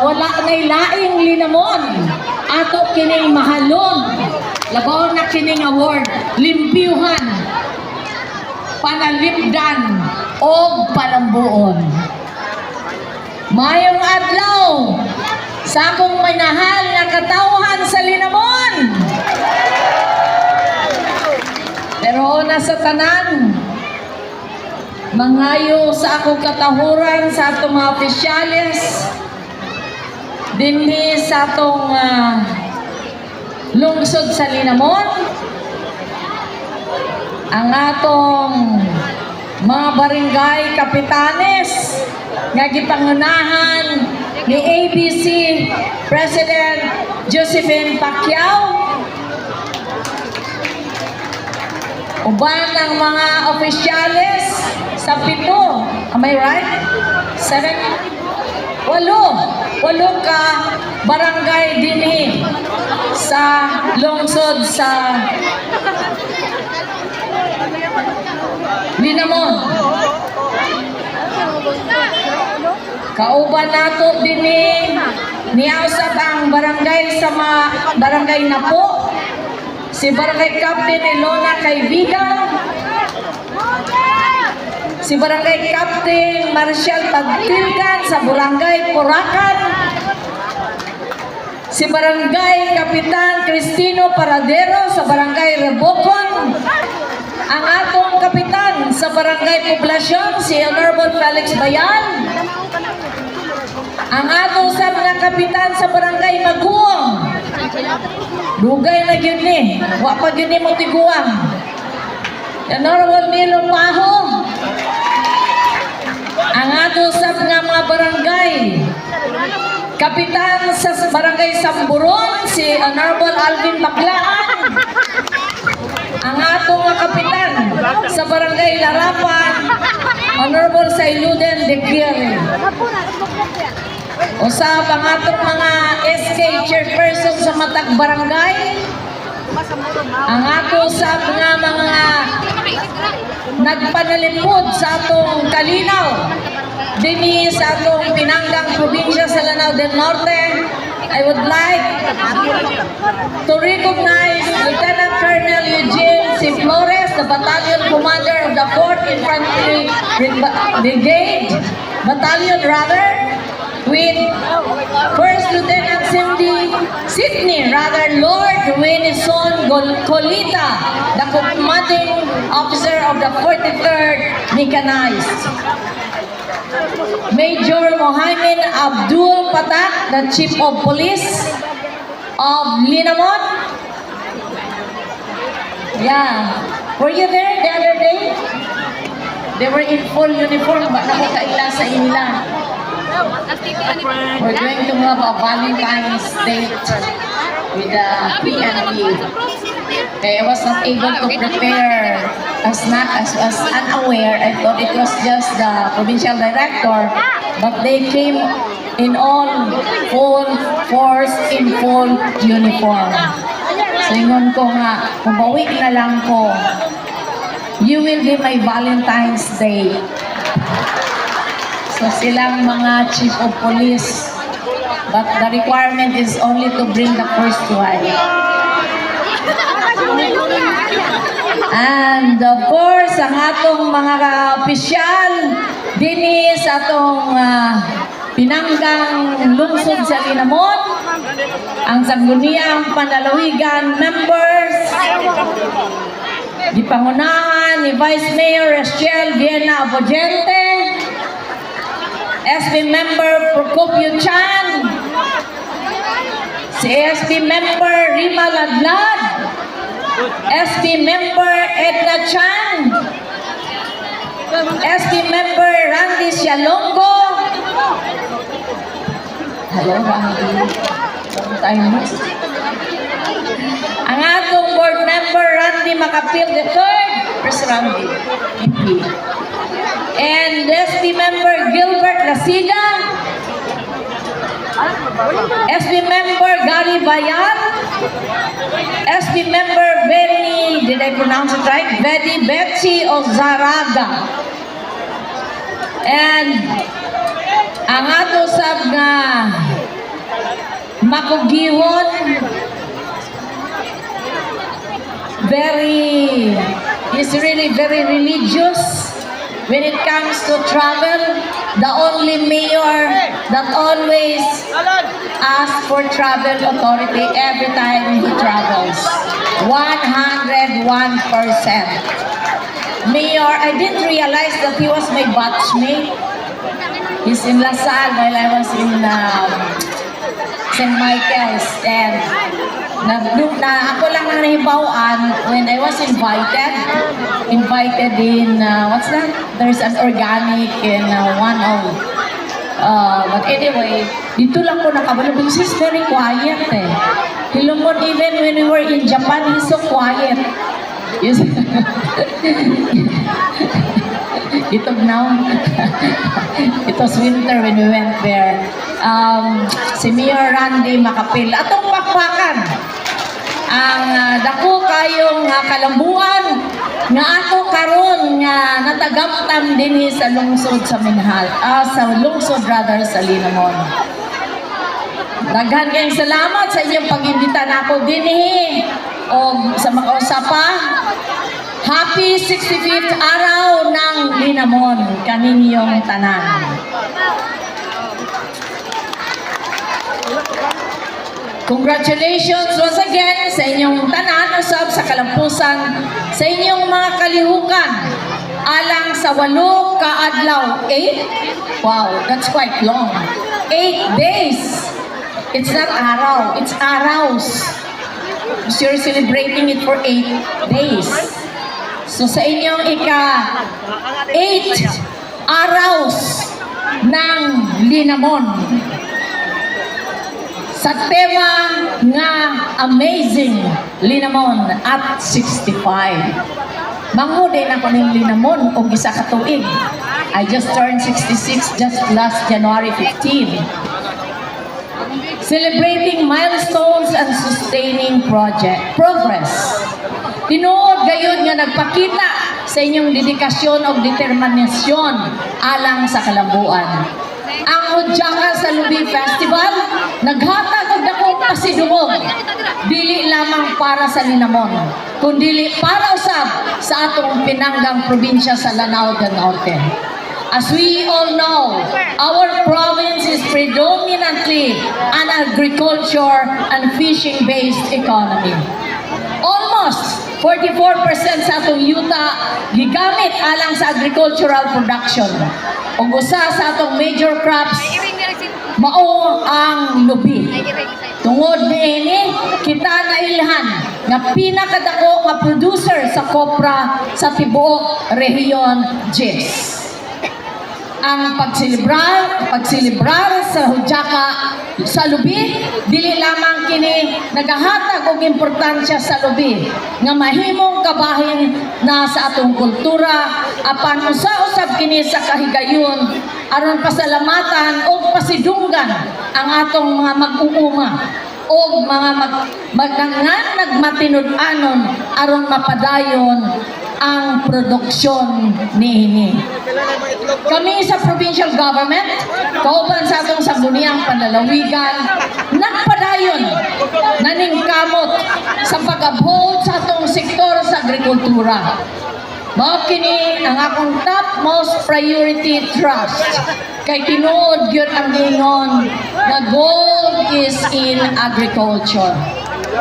wala na'y laing linamon ato kining mahalon labaw na kining award limpiyuhan panalipdan o palambuon. Mayong adlaw sa akong manahal nga katawhan sa linamon. Pero na sa tanan, mangayo sa akong katahuran sa atong mga opisyales, dinhi sa atong lungsod sa linamon, ang atong mga barangay kapitanes nga gipangunahan ni ABC President Josephine Pacquiao, uban ng mga opisyales sa 7, am I right? 7? 8 ka barangay dinhi sa lungsod sa linamon. Kauban nato dinhi niyausap ang barangay sa barangay Napo, si Barangay Captain Ilona Kaibigan, si Barangay Captain Marcial Pagtilgan sa Barangay Poracan, si Barangay Kapitan Cristino Paradero sa Barangay Rebocon, ang atong kapitan sa Barangay Poblasyon, si Honorable Felix Bayan, ang atong sa mga kapitan sa Barangay Maguong, dugay na yun ni, wa pa yun ni mo tiguang, Honorable Nilo Paho, ang atong sa mga barangay kapitan sa Barangay Samburon, si Honorable Alvin Baclaan, ang atong kapitan sa Barangay Larapan, Honorable Sailuden de Guerre. Usap ang atong mga SK chairperson sa matag barangay, ang ato sa mga nagpanalipod sa atong kalinaw dinhi sa atong pinanggang probinsya sa Lanao del Norte. I would like to recognize Lieutenant Colonel Eugene C. Flores, the Battalion Commander of the 4th Infantry Brigade, with First Lieutenant Sidney Lord Winison Colita, the commanding officer of the 43rd Mechanized. Major Mohamed Abdul Patak, the Chief of Police of Linamon. Yeah. Were you there the other day? They were in full uniform, but nakakaila sa inila. We're going to have a Valentine's date with the PNP. I was not able to prepare a snack as was unaware. I thought it was just the provincial director, but they came in all full force, in full uniform. So ingon ko nga, kumawi na lang ko. You will be my Valentine's Day. So silang mga chief of police, but the requirement is only to bring the first wife. And of course, ang atong mga opisyal dinhi sa atong pinanggang lungsod sa Linamon, ang sangguniang panalawigan members, gipangunahan ni Vice Mayor Rachel Viena Abogente, SB Member Procopio Chan, si SB Member Rima Ladlad, SB Member Edna Chan, SB Member Randy Sialongo. Hello, Randy. Long time no see. Ang atong board member Randy Macapil III, First Randy, MP. And SB Member Gilbert Lasiga, SB Member Gary Bayan, SB Member Benny, did I pronounce it right? Betsy Ozaraga. And ang ato sab nga makugihon is really very religious when it comes to travel. The only mayor that always asks for travel authority every time he travels. 101%. Mayor, I didn't realize that he was my batchmate. He's in LaSalle while I was in St. Michael's, and ako lang ang nahibawaan when I was invited in, what's that? There's an organic in one of, but anyway, dito lang ko nakabalo. He's very quiet eh. Hilumon, even when we were in Japan, he's so quiet. Yes. Itog now. It was winter when we went there. Si Mayor Randy Macapil. Atong pakpakan. Ang dako kayong kalambuan nga ato karon nga natagamtam dinhi sa lungsod sa Minhal. Sa lungsod rather sa Linamon. Daghan kayong salamat sa inyong pag-imbita nako dinhi o sa makausapa. Happy 65th araw ng Linamon kaninyong tanan. Congratulations once again sa inyong tanan usab sa kalampusan sa inyong mga kalihukan alang sa 8 ka adlaw. 8? Wow, that's quite long. 8 days. It's not araw, it's araws. So you're celebrating it for 8 days. So sa inyong ika-8 araws ng Linamon, sa tema nga Amazing Linamon at 65. Mangudin ako ng Linamon o gisa ka tuig. I just turned 66 just last January 15. Celebrating milestones and sustaining progress. Tinuod gayon nga nagpakita sa inyong dedikasyon o determinasyon alang sa kalambuan. Ang Hudyaka sa Lubi Festival naghatag og dakong pasidungog dili lamang para sa Linamon kundi para usab sa atong pinanggang probinsya sa Lanao del Norte. As we all know, our province is predominantly an agriculture and fishing-based economy. Almost 44% sa atong yuta gigamit alang sa agricultural production. Ug usa sa atong major crops mao ang lubi. Tungod niini kita nailhan nga pinakadako nga producer sa kopra sa tibuok rehiyon GIS. Ang pagsilibrar sa Hudyaka sa Lubi, dili lamang kini nagahatag og importansya sa Lubi nga mahimong kabahin na sa atong kultura apan usa-usab kini sa kahigayon aron pasalamatan o pasidunggan ang atong mga mag-uuma o mga nagmatinud-anon aron mapadayon ang produksyon niini. Kami sa provincial government, kauban sa atong sangguniang panlalawigan, nagpadayon, naningkamot sa pag-uphold sa atong sektor sa agrikultura. Mao kini ang akong topmost priority trust. Kay tinuod gyud ang gingon na gold is in agriculture.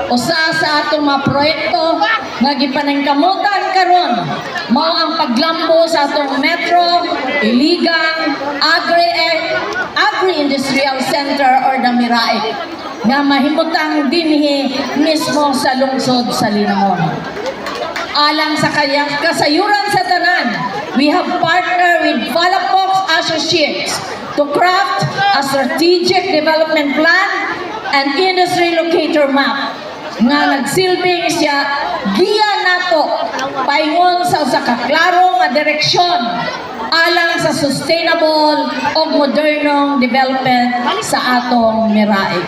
Usa sa atong mga proyekto nga gipaningkamutan karon mao ang paglambo sa atong Metro Iligan Agri-Industrial Center or the Miraik nga mahimutang dinhi mismo sa lungsod sa Linamon. Alang sa kayang kasayuran sa tanan, we have partnered with Palafox Associates to craft a strategic development plan and industry locator map nga nagsilbing siya giya nato paingon sa usa ka klaro nga direksyon alang sa sustainable o modernong development sa atong Miraik.